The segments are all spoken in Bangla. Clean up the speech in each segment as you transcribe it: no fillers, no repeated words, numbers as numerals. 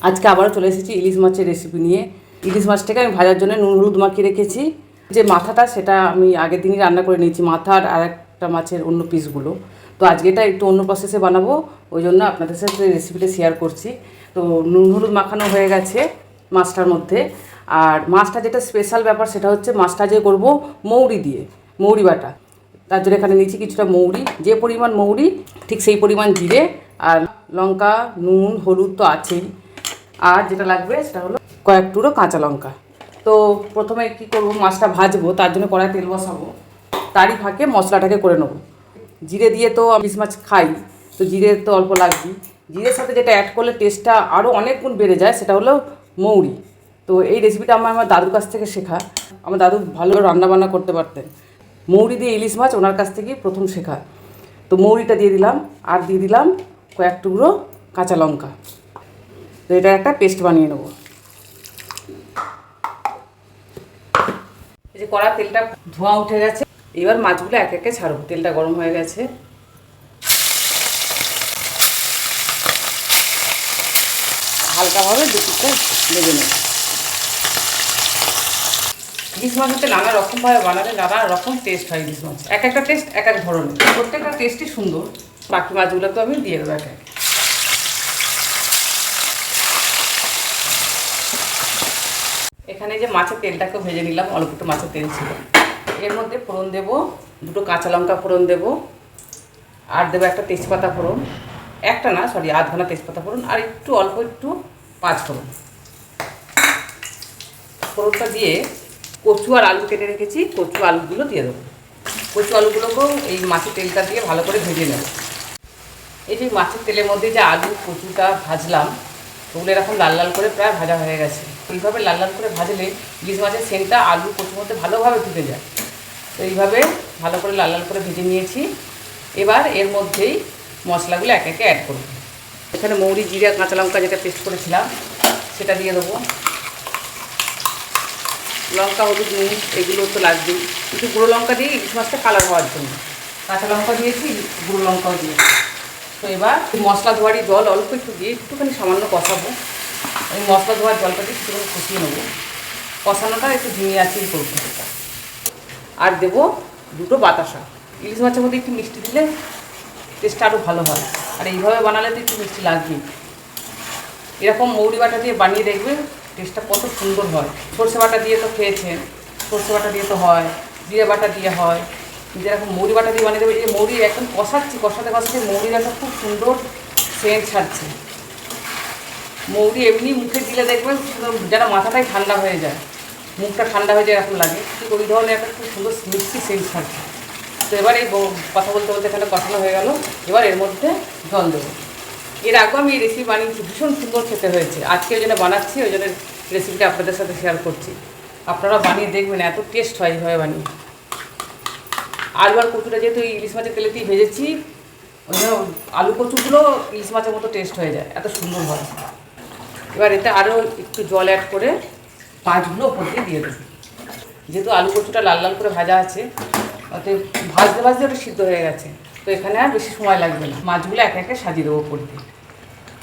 আজকে আবারও চলে এসেছি ইলিশ মাছের রেসিপি নিয়ে। ইলিশ মাছটাকে আমি ভাজার জন্য নুন হলুদ মাখিয়ে রেখেছি। যে মাথাটা সেটা আমি আগের দিনই রান্না করে নিয়েছি, মাথার আর একটা মাছের অন্য পিসগুলো। তো আজকে এটা একটু অন্য প্রসেসে বানাবো, ওই জন্য আপনাদের সাথে রেসিপিটা শেয়ার করছি। তো নুন হলুদ মাখানো হয়ে গেছে মাছটার মধ্যে। আর মাছটা যেটা স্পেশাল ব্যাপার সেটা হচ্ছে মাছটা যে করবো মৌরি দিয়ে, মৌরি বাটা। তার জন্য এখানে নিয়েছি কিছুটা মৌরি, যে পরিমাণ মৌরি ঠিক সেই পরিমাণ জিরে আর লঙ্কা, নুন হলুদ তো আছেই। আর যেটা লাগবে সেটা হলো কয়েক টুকরো কাঁচা লঙ্কা। তো প্রথমে কি করব, মাছটা ভাজবো, তার জন্য কড়াই তেল বসাবো। তারই ফাঁকে মশলাটাকে করে নেবো। জিরে দিয়ে তো ইলিশ মাছ খাই, তো জিরে তো অল্প লাগবে। জিরের সাথে যেটা অ্যাড করলে টেস্টটা আরও অনেক গুণ বেড়ে যায় সেটা হলো মৌরি। তো এই রেসিপিটা আমার দাদুর কাছ থেকে শেখা। আমার দাদু ভালো রান্নাবান্না করতে পারতেন। মৌরি দিয়ে ইলিশ মাছ ওনার কাছ থেকেই প্রথম শেখা। তো মৌরিটা দিয়ে দিলাম, আর দিয়ে দিলাম কয়েক টুকরো কাঁচা লঙ্কা। তো এটা একটা পেস্ট বানিয়ে নেব। এই যে কড়া তেলটা ধোঁয়া উঠে গেছে, এবার মাছগুলো এক একে ছাড়বো। তেলটা গরম হয়ে গেছে, হালকাভাবে দুপুরটা ভেজে নেব। ইলিশ মাছ হচ্ছে নানা রকমভাবে বানালে নানা রকম টেস্ট হয়। ইলিশ মাছ এক একটা টেস্ট এক এক ধরনের, প্রত্যেকটা টেস্টই সুন্দর। বাকি মাছগুলো তো আমি দিয়ে দেবো এক এক। এখানে যে মাছের তেলটাকে ভেজে নিলাম, অল্প একটু মাছের তেল ছিল। এর মধ্যে ফোড়ন দেবো, দুটো কাঁচা লঙ্কা ফোড়ন দেবো, আর দেবো একটা তেজপাতা ফোড়ন, একটা না সরি আধখানা তেজপাতা ফোড়ন, আর একটু অল্প একটু পাঁচ ফোড়ন। ফোড়নটা দিয়ে কচু আর আলু কেটে রেখেছি, কচু আলুগুলো দিয়ে দেবো। কচু আলুগুলোকেও এই মাছের তেলটা দিয়ে ভালো করে ভেজে নেব। এই যে মাছের তেলের মধ্যে যে আলু কচুটা ভাজলাম, ওগুলো এরকম লাল লাল করে প্রায় ভাজা হয়ে গেছে। এইভাবে লাল লাল করে ভাজলে ইলিশ মাছের সেন্টটা আলু কচুর মধ্যে ভালোভাবে ঢুকে যায়। তো এইভাবে ভালো করে লাল লাল করে ভেজে নিয়েছি। এবার এর মধ্যেই মশলাগুলো এক একে অ্যাড করব। এখানে মৌরি জিরা কাঁচা লঙ্কা যেটা পেস্ট করেছিলাম সেটা দিয়ে দেবো। লঙ্কা হলুদ নুন এগুলো তো লাগবেই, কিন্তু গুঁড়ো লঙ্কা দিয়ে ইলিশ মাছটা কালার হওয়ার জন্য কাঁচা লঙ্কা দিয়েছি, গুঁড়ো লঙ্কাও দিয়েছি। তো এবার মশলা ধোয়ারই জল অল্প একটু দিয়ে একটুখানি সামান্য কষাবো। ওই মশলা ধোয়ার জলটা দিয়ে একটুখানি কষিয়ে নেবো। কষানোটা একটু ঝিমিয়ে আছেই করবো। আর দেবো দুটো বাতাসা। ইলিশ মাছের মধ্যে একটু মিষ্টি দিলে টেস্টটা আরও ভালো হয়, আর এইভাবে বানালে তো একটু মিষ্টি লাগবেই। এরকম মৌরি বাটা দিয়ে বানিয়ে দেখবে টেস্টটা কত সুন্দর হয়। সর্ষে বাটা দিয়ে তো খেয়েছেন, সর্ষে বাটা দিয়ে তো হয়, জিরে বাটা দিয়ে হয়, যেরকম মৌরি বাটা দিয়ে বানিয়ে দেবে। এই মৌরি একদম কষাচ্ছি, কষাতে কষাতে মৌরির একটা খুব সুন্দর সেন্ট ছাড়ছে। মৌরি এমনি মুখে দিলে দেখবেন যেন মাথাটাই ঠান্ডা হয়ে যায়, মুখটা ঠান্ডা হয়ে যায় এরকম লাগে, ঠিক ওই ধরনের একটা খুব সুন্দর মিষ্টি সেন্ট ছাড়ছে। তো এবার এই কথা বলতে বলতে এখানে কষানো হয়ে গেল। এবার এর মধ্যে জল দেবো। এর আগেও আমি এই রেসিপি বানিয়েছি, ভীষণ সুন্দর খেতে হয়েছে। আজকে ওই জন্য বানাচ্ছি, ওই জন্য রেসিপিটা আপনাদের সাথে শেয়ার করছি। আপনারা বানিয়ে দেখবেন, এত টেস্ট হয় এইভাবে বানিয়ে। আলু আর কচুটা যেহেতু ইলিশ মাছের তেলেতেই ভেজেছি, ওই জন্য আলু কচুগুলো ইলিশ মাছের মতো টেস্ট হয়ে যায়, এত সুন্দর হয়। এবার এতে আরও একটু জল অ্যাড করে মাছগুলো ওপর দিয়ে দেবো। যেহেতু আলু কচুটা লাল লাল করে ভাজা আছে, ওতে ভাজতে ভাজতে ওটা সিদ্ধ হয়ে গেছে। তো এখানে আর বেশি সময় লাগবে না, মাছগুলো একে একে সাজিয়ে দেবো উপর দিয়ে।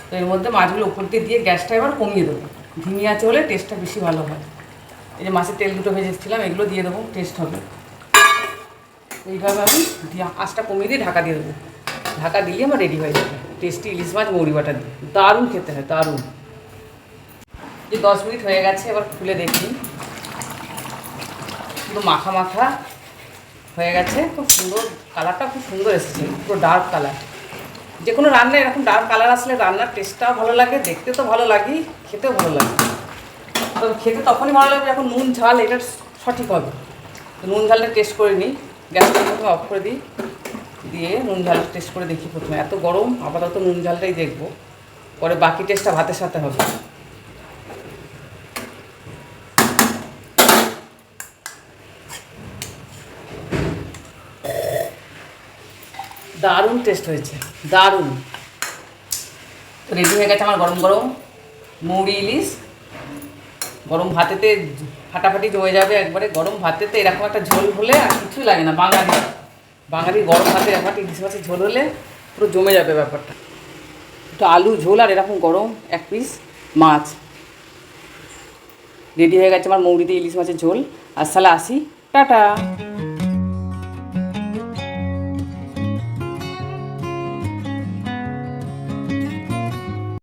তো এর মধ্যে মাছগুলো উপর দিয়ে গ্যাসটা এবার কমিয়ে দেবো। ধিমি আঁচে হলে টেস্টটা বেশি ভালো হয়। এই যে মাছের তেল দুটো ভেজেছিলাম এগুলো দিয়ে দেবো, টেস্ট হবে। এইভাবে আমি আঁচটা কমিয়ে দিয়ে ঢাকা দিয়ে দেবো। ঢাকা দিলে আমার রেডি হয়ে যাবে টেস্টি ইলিশ মাছ মৌরি বাটা দিয়ে। দারুণ খেতে হয়, দারুণ। যে 10 মিনিট হয়ে গেছে, এবার খুলে দেখি। পুরো মাখা মাখা হয়ে গেছে, খুব সুন্দর কালারটা, খুব সুন্দর এসেছে, পুরো ডার্ক কালার। যে কোনো রান্না এরকম ডার্ক কালার আসলে রান্নার টেস্টটাও ভালো লাগে, দেখতে তো ভালো লাগে, খেতেও ভালো লাগে। তো খেতে তখনই ভালো লাগবে যখন নুন ঝাল এটা সঠিক হবে। তো নুন ঝালটা টেস্ট করে নিই, গ্যাসটা প্রথমে অফ করে দিই, দিয়ে নুন ঝালটা টেস্ট করে দেখি। প্রথমে এত গরম, আপাতত নুন ঝালটাই দেখবো, পরে বাকি টেস্টটা ভাতের সাথে হবে। দারুণ টেস্ট হয়েছে, দারুণ। তো রেডি হয়ে গেছে আমার গরম গরম মৌরি ইলিশ। গরম ভাতেতে ফাটাফাটি জমে যাবে একবারে। গরম ভাতেতে এরকম একটা ঝোল হলে আর কিছুই লাগে না। বাঙালির গরম ভাতে এরকম ইলিশ মাছের ঝোল হলে পুরো জমে যাবে ব্যাপারটা। একটু আলু ঝোল আর এরকম গরম এক পিস মাছ রেডি হয়ে গেছে আমার মৌরি দিয়ে ইলিশ মাছের ঝোল। আর সালা আসি, টাটা।